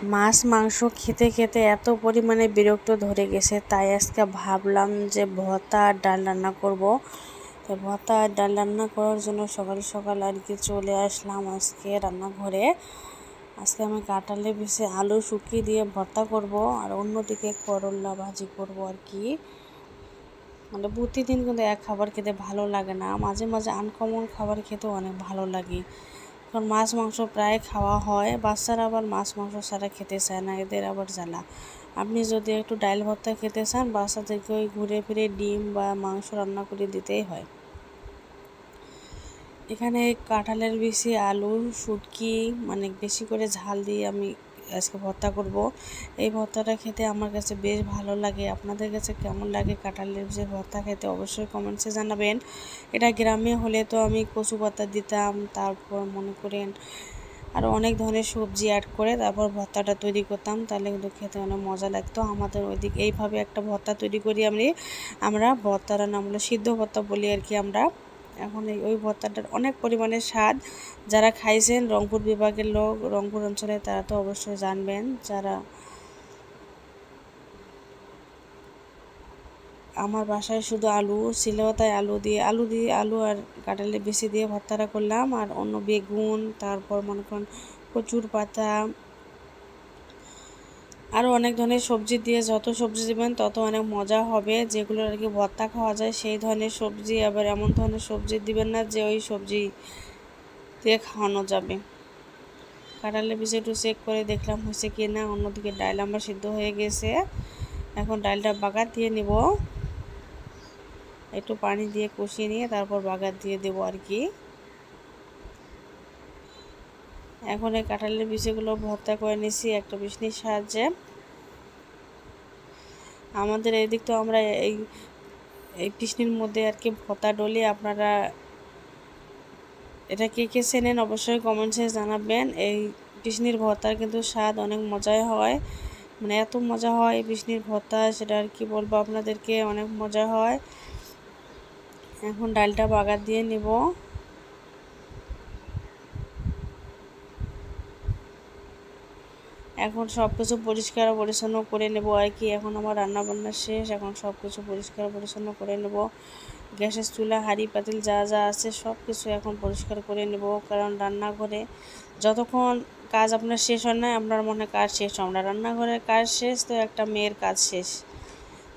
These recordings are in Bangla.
মাছ মাংস খেতে খেতে এত পরিমাণে বিরক্ত ধরে গেছে, তাই আজকে ভাবলাম যে ভর্তা আর ডাল রান্না করব। তো ভর্তা আর ডাল রান্না করার জন্য সকাল সকাল আর কি চলে আসলাম আজকে রান্নাঘরে। আজকে আমি কাঁঠালে পিষে আলু শুকিয়ে দিয়ে ভর্তা করব, আর অন্যদিকে করলা ভাজি করব আর কি। মানে প্রতিদিন কিন্তু এক খাবার খেতে ভালো লাগে না, মাঝে মাঝে আনকমন খাবার খেতে অনেক ভালো লাগে। কারণ মাছ মাংস প্রায় খাওয়া হয়, বাচ্চারা আবার মাছ মাংস ছাড়া খেতে চায় না, এদের আবার জ্বালা। আপনি যদি একটু ডাল ভর্তা খেতে চান, বাচ্চাদেরকে ওই ঘুরে ফিরে ডিম বা মাংস রান্না করে দিতেই হয়। এখানে কাঁঠালের বেশি আলু শুটকি মানে বেশি করে ঝাল দিয়ে আমি আজকে ভর্তা করব। এই ভর্তাটা খেতে আমার কাছে বেশ ভালো লাগে। আপনাদের কাছে কেমন লাগে কাঁঠালের যে ভর্তা খেতে অবশ্যই কমেন্টসে জানাবেন। এটা গ্রামে হলে তো আমি কচু পাতা দিতাম, তারপর মনে করেন আরও অনেক ধরনের সবজি অ্যাড করে তারপর ভর্তাটা তৈরি করতাম, তাহলে কিন্তু খেতে অনেক মজা লাগতো। আমাদের ওইদিকে এইভাবে একটা ভর্তা তৈরি করি আমরা ভর্তার নাম হলো সিদ্ধ ভর্তা বলি আর কি আমরা। এখন ওই ভর্তাটার অনেক পরিমাণে স্বাদ। যারা খাইছেন রংপুর বিভাগের লোক, রংপুর অঞ্চলে, তারা তো অবশ্যই জানবেন। যারা আমার বাসায় শুধু আলু ছিল, তাই আলু আর কাঁঠালের বেশি দিয়ে ভর্তাটা করলাম। আর অন্য বেগুন, তারপর মনে করেন কচুর পাতা, আরও অনেক ধরনের সবজি দিয়ে যত সবজি দেবেন তত অনেক মজা হবে। যেগুলো আর কি ভর্তা খাওয়া যায় সেই ধরনের সবজি, আবার এমন ধরনের সবজি দিবেন না যে ওই সবজি দিয়ে খাওয়ানো যাবে। কাঁঠালের বীজ একটু চেক করে দেখলাম হয়েছে কি না। অন্যদিকে ডাল আমার সিদ্ধ হয়ে গেছে, এখন ডালটা বাগার দিয়ে নিব। একটু পানি দিয়ে কষিয়ে নিয়ে তারপর বাগার দিয়ে দেবো আর কি। এখন এই কাঁঠালের বীজগুলো ভর্তা করে নিছি একটা বিছনির সাহায্যে। আমাদের এদিক তো আমরা এই পিছনির মধ্যে আর কি ভর্তা ডলি। আপনারা এটা কে কে চেনেন অবশ্যই কমেন্টসে জানাবেন। এই পিছনির ভর্তার কিন্তু স্বাদ অনেক মজাই হয়, মানে এত মজা হয় পিছনির ভর্তা, সেটা আর কি বলবো আপনাদেরকে, অনেক মজা হয়। এখন ডালটা বাগার দিয়ে নিব। এখন সব কিছু পরিষ্কার পরিচ্ছন্ন করে নেব আর কি। এখন আমার রান্না বান্না শেষ, এখন সব কিছু পরিষ্কার পরিচ্ছন্ন করে নেব। গ্যাসের চুলা হাঁড়ি পাতিল যা যা আছে সব কিছু এখন পরিষ্কার করে নেব। কারণ রান্নাঘরে যতক্ষণ কাজ আপনার শেষ হয় না, আপনার মনে কাজ শেষ হয় না। রান্নাঘরের কাজ শেষ তো একটা মেয়ের কাজ শেষ।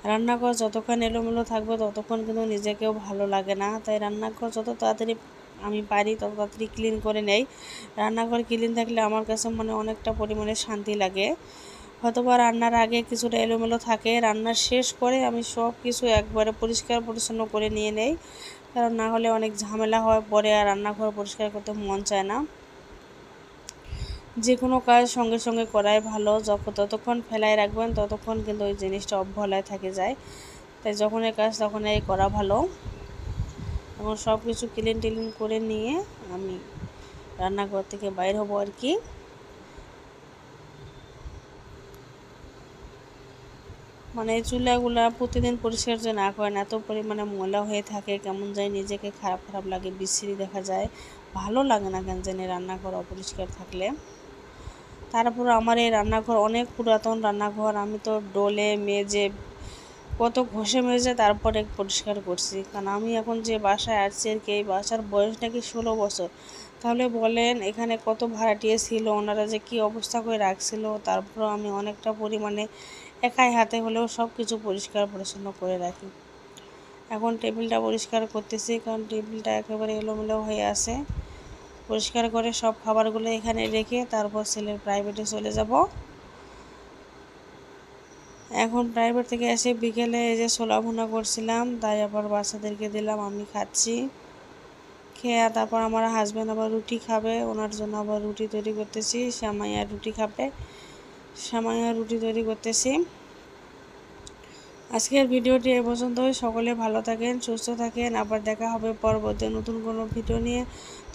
রান্নাঘর যতক্ষণ এলোমেলো থাকবে ততক্ষণ কিন্তু নিজেকেও ভালো লাগে না, তাই রান্নাঘর যত তাড়াতাড়ি আমি পারি তত তাড়াতাড়ি ক্লিন করে নেই। রান্নাঘর ক্লিন থাকলে আমার কাছে মানে অনেকটা পরিমাণে শান্তি লাগে। হয়তোবা রান্নার আগে কিছুটা এলোমেলো থাকে, রান্নার শেষ করে আমি সব কিছু একবারে পরিষ্কার পরিচ্ছন্ন করে নিয়ে নেই। কারণ না হলে অনেক ঝামেলা হয়, পরে আর রান্নাঘর পরিষ্কার করতে মন চায় না। যে কোনো কাজ সঙ্গে সঙ্গে করাই ভালো, যতক্ষণ ফেলায় রাখবেন ততক্ষণ কিন্তু ওই জিনিসটা অবহেলায় থেকে যায়। তাই যখনই কাজ তখনই করা ভালো। এখন সব কিছু ক্লিন টিলিন করে নিয়ে আমি রান্নাঘর থেকে বাইর হব আর কি। মানে এই চুলাগুলা প্রতিদিন পরিষ্কার যে না করেন এত পরিমাণে ময়লা হয়ে থাকে, কেমন যায় নিজেকে খারাপ খারাপ লাগে, বিশ্রী দেখা যায়, ভালো লাগে না কেন জানি রান্নাঘর অপরিষ্কার থাকলে। তারপর আমার এই রান্নাঘর অনেক পুরাতন রান্নাঘর, আমি তো ডোলে মেজে কত ঘষে মেজে তারপরে পরিষ্কার করছি। কারণ আমি এখন যে বাসায় আসছি আর কি, এই বাসার বয়স নাকি 16 বছর। তাহলে বলেন এখানে কত ভাড়াটিয়া ছিল, ওনারা যে কী অবস্থা করে রাখছিল। তারপর আমি অনেকটা পরিমাণে একাই হাতে হলেও সব কিছু পরিষ্কার পরিচ্ছন্ন করে রাখি। এখন টেবিলটা পরিষ্কার করতেছি, কারণ টেবিলটা একেবারে এলোমেলো হয়ে আছে। পরিষ্কার করে সব খাবারগুলো এখানে রেখে তারপর ছেলের প্রাইভেটে চলে যাব। এখন প্রাইভেট থেকে এসে বিকেলে এই যে ছোলা ভুনা করছিলাম, তাই আবার বাচ্চাদেরকে দিলাম, আমি খাচ্ছি। খেয়ে তারপর আমার হাজব্যান্ড আবার রুটি খাবে, ওনার জন্য আবার রুটি তৈরি করতেছি। সেমাইয়ার রুটি খাবে, সেমাইয়ার রুটি তৈরি করতেছি। আজকের ভিডিওটি এ পর্যন্তই। সকলে ভালো থাকেন, সুস্থ থাকেন, আবার দেখা হবে পরবর্তী নতুন কোনো ভিডিও নিয়ে।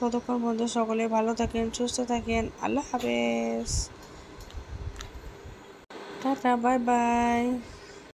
ততক্ষণ পর্যন্ত সকলে ভালো থাকেন, সুস্থ থাকেন। আল্লাহ হাফেজ, টাটা, বাই বাই।